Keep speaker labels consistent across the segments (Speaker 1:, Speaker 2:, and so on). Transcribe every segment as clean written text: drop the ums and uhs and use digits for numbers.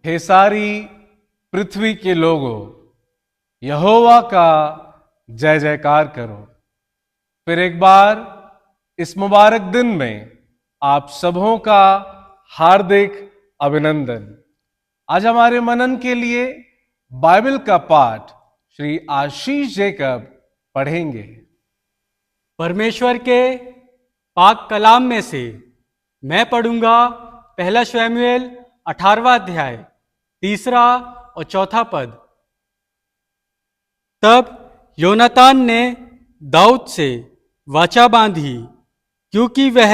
Speaker 1: हे सारी पृथ्वी के लोगों, यहोवा का जय जयकार करो। फिर एक बार इस मुबारक दिन में आप सबों का हार्दिक अभिनंदन। आज हमारे मनन के लिए बाइबल का पाठ श्री आशीष जेकब पढ़ेंगे।
Speaker 2: परमेश्वर के पाक कलाम में से मैं पढ़ूंगा पहला शमूएल 18वां अध्याय 3 और 4 पद। तब योनातान ने दाऊद से वाचा बांधी, क्योंकि वह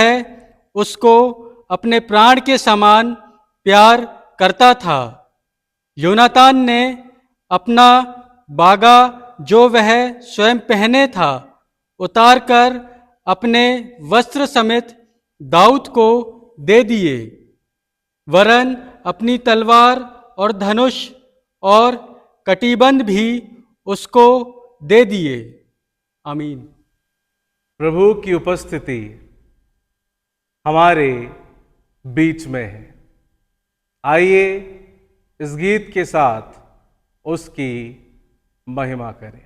Speaker 2: उसको अपने प्राण के समान प्यार करता था। योनातान ने अपना बागा जो वह स्वयं पहने था उतारकर अपने वस्त्र समेत दाऊद को दे दिए, वरन अपनी तलवार और धनुष और कटीबंध भी उसको दे दिए। आमीन।
Speaker 1: प्रभु की उपस्थिति हमारे बीच में है। आइए इस गीत के साथ उसकी महिमा करें।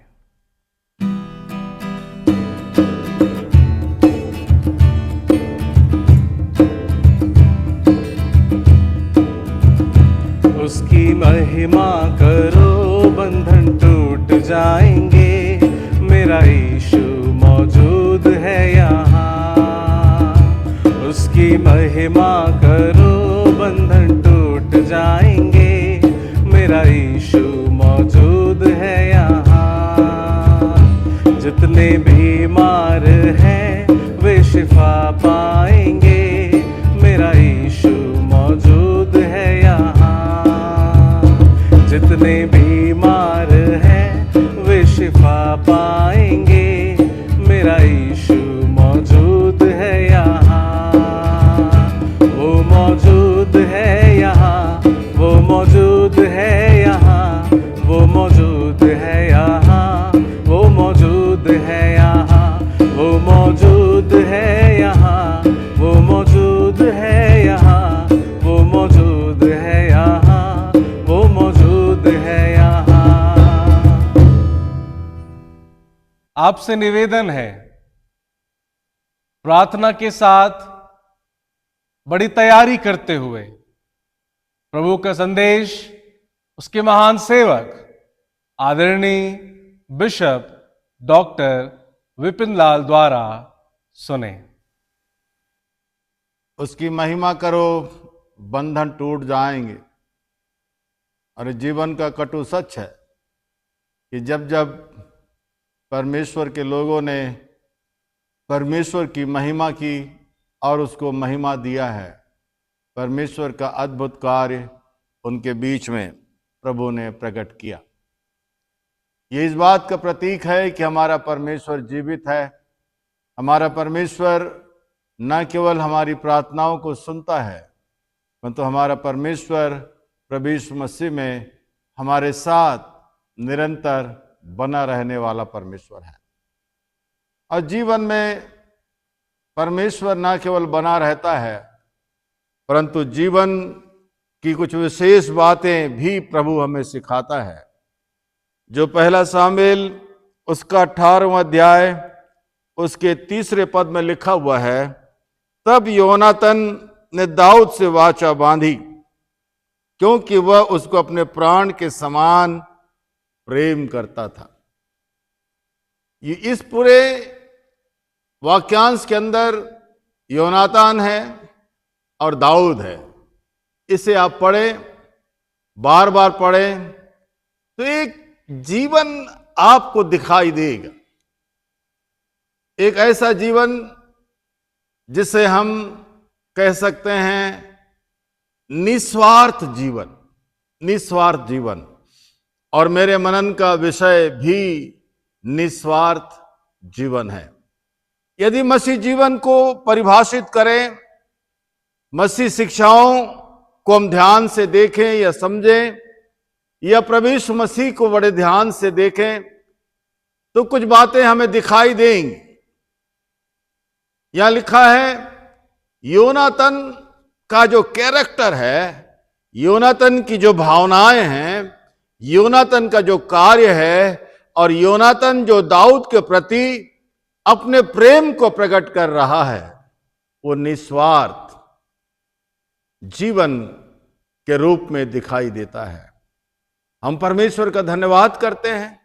Speaker 1: उसकी महिमा करो, बंधन टूट जाएंगे। मेरा यीशु मौजूद है यहाँ। उसकी महिमा करो, बंधन टूट जाएंगे। मेरा यीशु मौजूद है यहाँ। जितने बीमार हैं वे शिफा पाएंगे। मेरा यीशु मौजूद है यहाँ। जितने बीमार हैं वे शिफा पाएंगे। मेरा यीशु मौजूद है यहाँ। वो मौजूद है यहाँ, वो मौजूद है यहाँ, वो मौजूद है यहाँ, वो मौजूद है यहाँ, वो मौजूद है यहाँ, वो मौजूद है यहाँ, वो मौजूद है यहाँ, वो मौजूद है यहाँ। आपसे निवेदन है, प्रार्थना के साथ बड़ी तैयारी करते हुए प्रभु का संदेश उसके महान सेवक आदरणीय बिशप डॉक्टर विपिन लाल द्वारा सुने।
Speaker 3: उसकी महिमा करो, बंधन टूट जाएंगे। और जीवन का कटु सच है कि जब जब परमेश्वर के लोगों ने परमेश्वर की महिमा की और उसको महिमा दिया है, परमेश्वर का अद्भुत कार्य उनके बीच में प्रभु ने प्रकट किया। ये इस बात का प्रतीक है कि हमारा परमेश्वर जीवित है। हमारा परमेश्वर न केवल हमारी प्रार्थनाओं को सुनता है, परंतु हमारा परमेश्वर प्रभु यीशु मसीह में हमारे साथ निरंतर बना रहने वाला परमेश्वर है। और जीवन में परमेश्वर न केवल बना रहता है, परंतु जीवन की कुछ विशेष बातें भी प्रभु हमें सिखाता है। जो पहला सामुएल उसका 18वां अध्याय उसके 3 पद में लिखा हुआ है, तब योनातान ने दाऊद से वाचा बांधी, क्योंकि वह उसको अपने प्राण के समान प्रेम करता था। ये इस पूरे वाक्यांश के अंदर योनातान है और दाऊद है। इसे आप पढ़ें, बार बार पढ़ें, तो एक जीवन आपको दिखाई देगा। एक ऐसा जीवन जिसे हम कह सकते हैं निस्वार्थ जीवन, निस्वार्थ जीवन। और मेरे मनन का विषय भी निस्वार्थ जीवन है। यदि मसीह जीवन को परिभाषित करें, मसीह शिक्षाओं को हम ध्यान से देखें या समझें, या प्रभु यीशु मसीह को बड़े ध्यान से देखें, तो कुछ बातें हमें दिखाई देंगी। यहां लिखा है योनातान का जो कैरेक्टर है, योनातन की जो भावनाएं हैं, योनातन का जो कार्य है, और योनातन जो दाऊद के प्रति अपने प्रेम को प्रकट कर रहा है, वो निस्वार्थ जीवन के रूप में दिखाई देता है। हम परमेश्वर का धन्यवाद करते हैं।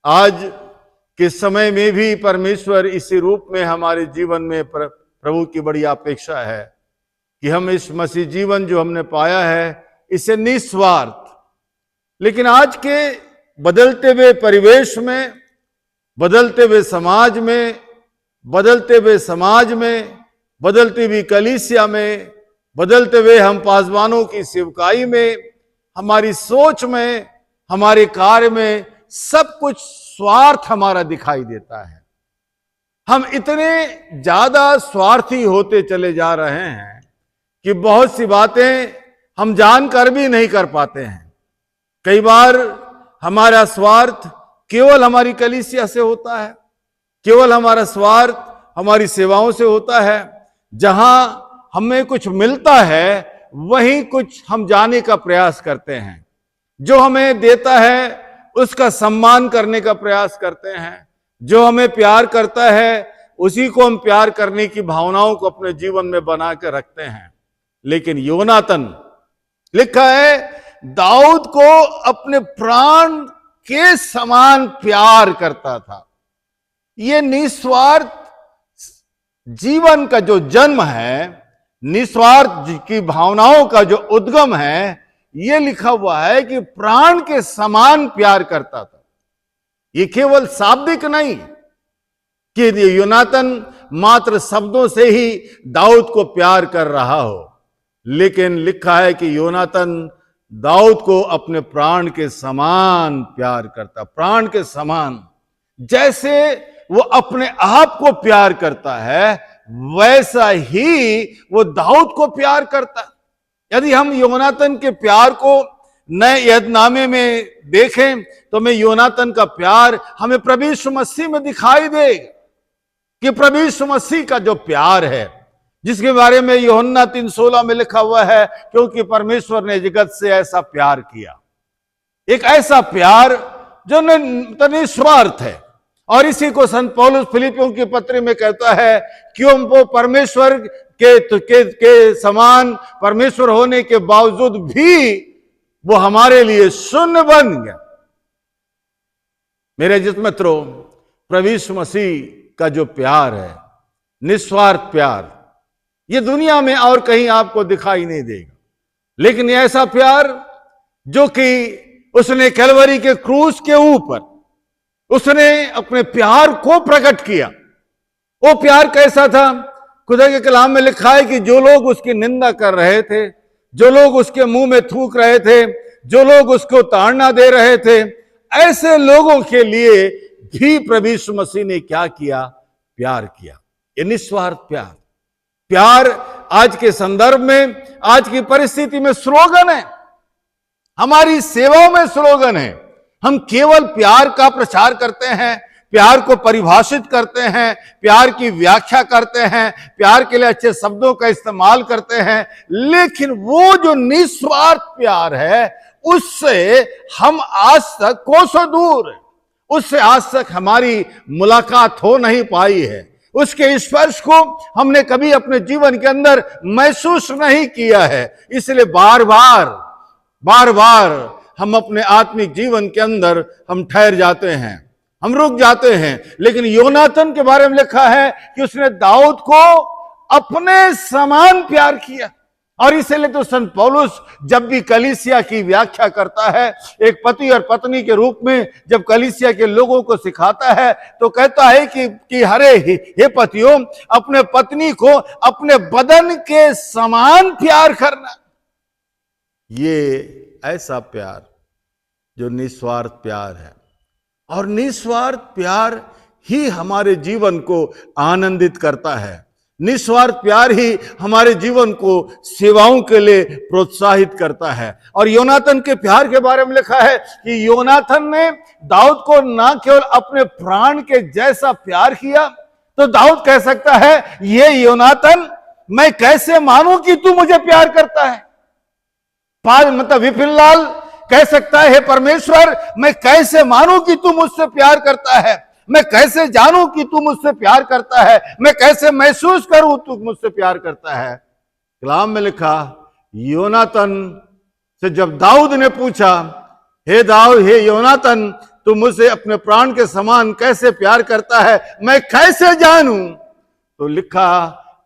Speaker 3: आज के समय में भी परमेश्वर इसी रूप में हमारे जीवन में प्रभु की बड़ी अपेक्षा है कि हम इस मसीह जीवन जो हमने पाया है इसे निस्वार्थ, लेकिन आज के बदलते हुए परिवेश में, बदलते हुए समाज में, बदलती हुई कलीसिया में, बदलते हुए हम पासवानों की सेवकाई में, हमारी सोच में, हमारे कार्य में सब कुछ स्वार्थ हमारा दिखाई देता है। हम इतने ज्यादा स्वार्थी होते चले जा रहे हैं कि बहुत सी बातें हम जानकर भी नहीं कर पाते हैं। कई बार हमारा स्वार्थ केवल हमारी कलीसिया से होता है, केवल हमारा स्वार्थ हमारी सेवाओं से होता है। जहां हमें कुछ मिलता है वहीं कुछ हम जाने का प्रयास करते हैं, जो हमें देता है उसका सम्मान करने का प्रयास करते हैं, जो हमें प्यार करता है उसी को हम प्यार करने की भावनाओं को अपने जीवन में बना कर रखते हैं। लेकिन योनातन, लिखा है, दाऊद को अपने प्राण के समान प्यार करता था। यह निस्वार्थ जीवन का जो जन्म है, निस्वार्थ की भावनाओं का जो उद्गम है, यह लिखा हुआ है कि प्राण के समान प्यार करता था। यह केवल शाब्दिक नहीं कि योनातन मात्र शब्दों से ही दाऊद को प्यार कर रहा हो, लेकिन लिखा है कि योनातन दाऊद को अपने प्राण के समान प्यार करता। प्राण के समान, जैसे वो अपने आप को प्यार करता है वैसा ही वो दाऊद को प्यार करता। यदि हम योनातन के प्यार को नए यदनामे में देखें तो मैं योनातन का प्यार हमें प्रभु यीशु मसीह में दिखाई देगा कि प्रभु यीशु मसीह का जो प्यार है, जिसके बारे में यूहन्ना 3:16 में लिखा हुआ है, क्योंकि परमेश्वर ने जगत से ऐसा प्यार किया, एक ऐसा प्यार जो निस्वार्थ है। और इसी को संत पौलुस फिलिपियों की पत्री में कहता है, क्यों वो परमेश्वर के समान परमेश्वर होने के बावजूद भी वो हमारे लिए शून्य बन गया। मेरे जित मित्रों, प्रभु यीशु मसीह का जो प्यार है, निस्वार्थ प्यार, ये दुनिया में और कहीं आपको दिखाई नहीं देगा। लेकिन ऐसा प्यार जो कि उसने कैलवरी के क्रूस के ऊपर उसने अपने प्यार को प्रकट किया। वो प्यार कैसा था? खुदा के कलाम में लिखा है कि जो लोग उसकी निंदा कर रहे थे, जो लोग उसके मुंह में थूक रहे थे, जो लोग उसको ताड़ना दे रहे थे, ऐसे लोगों के लिए भी प्रभु यीशु मसीह ने क्या किया? प्यार किया। ये निस्वार्थ प्यार। प्यार आज के संदर्भ में, आज की परिस्थिति में स्लोगन है, हमारी सेवाओं में स्लोगन है। हम केवल प्यार का प्रचार करते हैं, प्यार को परिभाषित करते हैं, प्यार की व्याख्या करते हैं, प्यार के लिए अच्छे शब्दों का इस्तेमाल करते हैं, लेकिन वो जो निस्वार्थ प्यार है उससे हम आज तक कोसों दूर हैं। उससे आज तक हमारी मुलाकात हो नहीं पाई है। उसके स्पर्श को हमने कभी अपने जीवन के अंदर महसूस नहीं किया है। इसलिए बार बार हम अपने आत्मिक जीवन के अंदर हम ठहर जाते हैं, हम रुक जाते हैं। लेकिन योनातन के बारे में लिखा है कि उसने दाऊद को अपने समान प्यार किया। और इसलिए तो संत पौलुस जब भी कलीसिया की व्याख्या करता है, एक पति और पत्नी के रूप में जब कलीसिया के लोगों को सिखाता है, तो कहता है कि हे पतियों, अपने पत्नी को अपने बदन के समान प्यार करना। ये ऐसा प्यार जो निस्वार्थ प्यार है। और निस्वार्थ प्यार ही हमारे जीवन को आनंदित करता है। निस्वार्थ प्यार ही हमारे जीवन को सेवाओं के लिए प्रोत्साहित करता है। और योनातन के प्यार के बारे में लिखा है कि योनातन ने दाऊद को ना केवल अपने प्राण के जैसा प्यार किया, तो दाऊद कह सकता है, ये योनातन, मैं कैसे मानूं कि तू मुझे प्यार करता है? मतलब विपिन लाल कह सकता है, हे परमेश्वर, मैं कैसे मानूं कि तू मुझसे प्यार करता है, मैं कैसे जानूं कि तू मुझसे प्यार करता है, मैं कैसे महसूस करूं तू मुझसे प्यार करता है। कलाम में लिखा, योनातन से जब दाऊद ने पूछा, हे योनातन, तू मुझसे अपने प्राण के समान कैसे प्यार करता है, मैं कैसे जानूं? तो लिखा,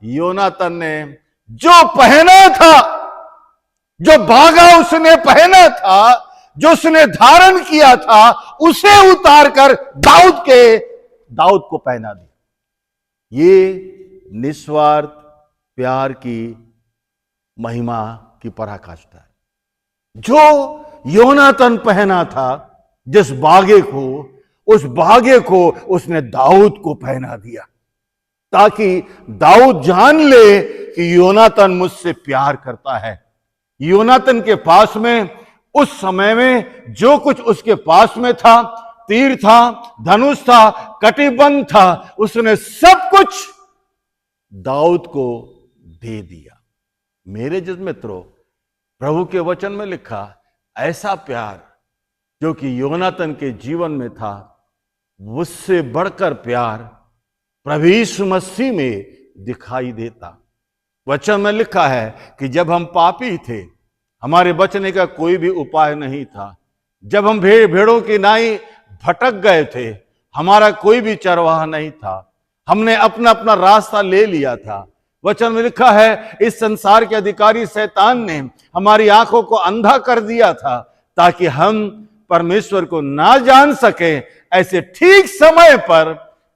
Speaker 3: योनातन ने जो पहना था, जो भागा उसने पहना था, जो उसने धारण किया था, उसे उतार कर दाऊद को पहना दिया। ये निस्वार्थ प्यार की महिमा की पराकाष्ठा है। जो योनातन पहना था जिस बागे को, उस बागे को उसने दाऊद को पहना दिया, ताकि दाऊद जान ले कि योनातन मुझसे प्यार करता है। योनातन के पास में उस समय में जो कुछ उसके पास में था, तीर था, धनुष था, कटिबंध था, उसने सब कुछ दाऊद को दे दिया। मेरे जिस मित्रों, प्रभु के वचन में लिखा, ऐसा प्यार जो कि योनातन के जीवन में था, उससे बढ़कर प्यार प्रभु यीशु मसीह में दिखाई देता। वचन में लिखा है कि जब हम पापी थे, हमारे बचने का कोई भी उपाय नहीं था, जब हम भेड़ों की नाई भटक गए थे, हमारा कोई भी चरवाहा नहीं था, हमने अपना अपना रास्ता ले लिया था। वचन में लिखा है, इस संसार के अधिकारी शैतान ने हमारी आंखों को अंधा कर दिया था, ताकि हम परमेश्वर को ना जान सके। ऐसे ठीक समय पर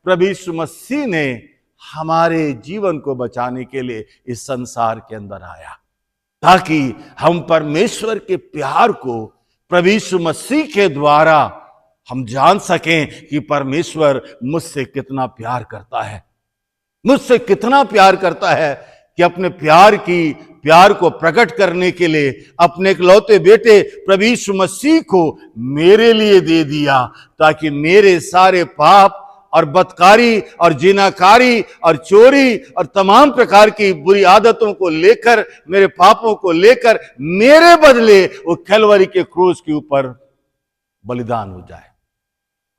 Speaker 3: प्रभु यीशु मसीह ने हमारे जीवन को बचाने के लिए इस संसार के अंदर आया, ताकि हम परमेश्वर के प्यार को प्रभु यीशु मसीह के द्वारा हम जान सकें कि परमेश्वर मुझसे कितना प्यार करता है, मुझसे कितना प्यार करता है, कि अपने प्यार को प्रकट करने के लिए अपने इकलौते बेटे प्रभु यीशु मसीह को मेरे लिए दे दिया, ताकि मेरे सारे पाप और बदकारी और जिनाकारी और चोरी और तमाम प्रकार की बुरी आदतों को लेकर, मेरे पापों को लेकर मेरे बदले वो कैलवरी के क्रूस के ऊपर बलिदान हो जाए।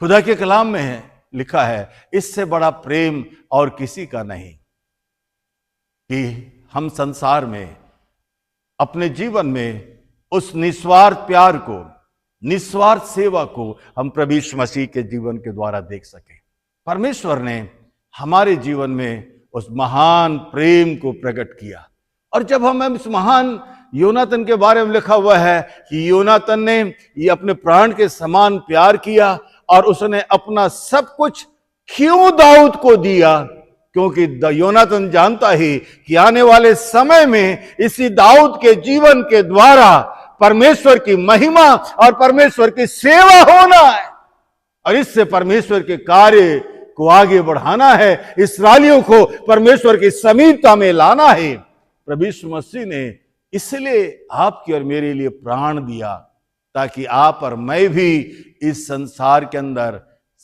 Speaker 3: खुदा के कलाम में है, लिखा है, इससे बड़ा प्रेम और किसी का नहीं कि हम संसार में अपने जीवन में उस निस्वार्थ प्यार को, निस्वार्थ सेवा को हम प्रभु यीशु मसीह के जीवन के द्वारा देख सके। परमेश्वर ने हमारे जीवन में उस महान प्रेम को प्रकट किया। और जब हम इस महान योनातन के बारे में लिखा हुआ है कि योनातन ने ये अपने प्राण के समान प्यार किया और उसने अपना सब कुछ क्यों दाऊद को दिया, क्योंकि योनातन जानता ही कि आने वाले समय में इसी दाऊद के जीवन के द्वारा परमेश्वर की महिमा और परमेश्वर की सेवा होना है, और इससे परमेश्वर के कार्य को आगे बढ़ाना है, इस्राएलियों को परमेश्वर की समीपता में लाना है। प्रभु यीशु मसीह ने इसलिए आपकी और मेरे लिए प्राण दिया, ताकि आप और मैं भी इस संसार के अंदर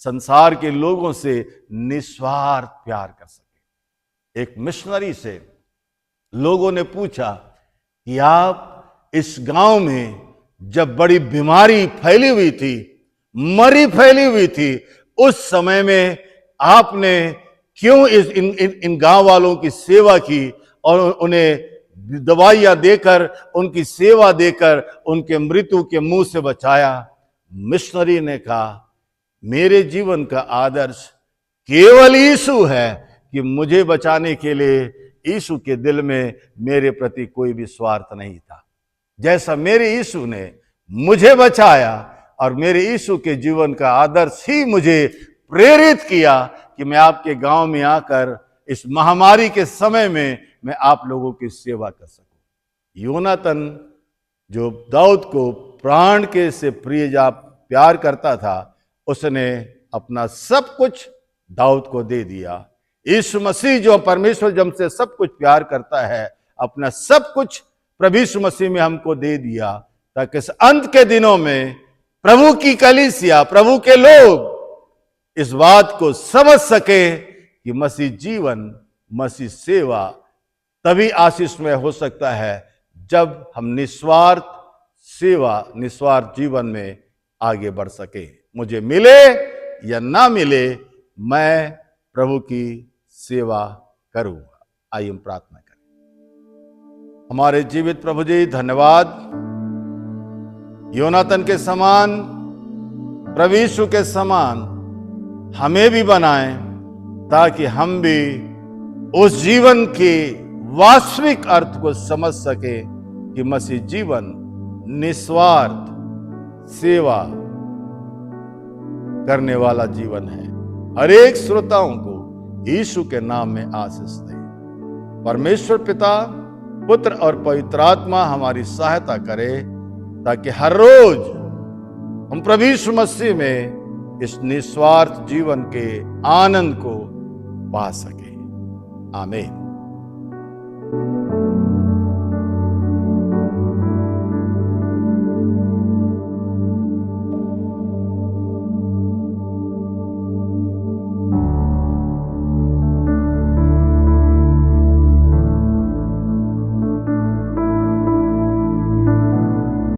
Speaker 3: संसार के लोगों से निस्वार्थ प्यार कर सके। एक मिशनरी से लोगों ने पूछा कि आप इस गांव में जब बड़ी बीमारी फैली हुई थी, मरी फैली हुई थी, उस समय में आपने क्यों इन गांव वालों की सेवा की और उन्हें दवाइयां देकर, उनकी सेवा देकर उनके मृत्यु के मुंह से बचाया। मिशनरी ने कहा, मेरे जीवन का आदर्श केवल यीशु है कि मुझे बचाने के लिए यीशु के दिल में मेरे प्रति कोई भी स्वार्थ नहीं था। जैसा मेरे यीशु ने मुझे बचाया और मेरे यीशु के जीवन का आदर्श ही मुझे प्रेरित किया कि मैं आपके गांव में आकर इस महामारी के समय में मैं आप लोगों की सेवा कर सकूं। योनातन जो दाऊद को प्राण के से प्यार करता था, उसने अपना सब कुछ दाऊद को दे दिया। यीशु मसीह जो परमेश्वर जब से सब कुछ प्यार करता है, अपना सब कुछ प्रभु यीशु मसीह में हमको दे दिया, ताकि इस अंत के दिनों में प्रभु की कलीसिया, प्रभु के लोग इस बात को समझ सके कि मसीह जीवन, मसीह सेवा तभी आशीषमय हो सकता है जब हम निस्वार्थ सेवा निस्वार्थ जीवन में आगे बढ़ सके। मुझे मिले या ना मिले, मैं प्रभु की सेवा करूंगा। आइए हम प्रार्थना करें। हमारे जीवित प्रभु जी, धन्यवाद। योनातन के समान, प्रभु यीशु के समान हमें भी बनाएं, ताकि हम भी उस जीवन के वास्तविक अर्थ को समझ सके कि मसीह जीवन निस्वार्थ सेवा करने वाला जीवन है। हर एक श्रोताओं को यीशु के नाम में आशीष दे। परमेश्वर पिता, पुत्र और पवित्र आत्मा हमारी सहायता करे, ताकि हर रोज हम प्रभु यीशु मसीह में इस निस्वार्थ जीवन के आनंद को पा सके। आमीन।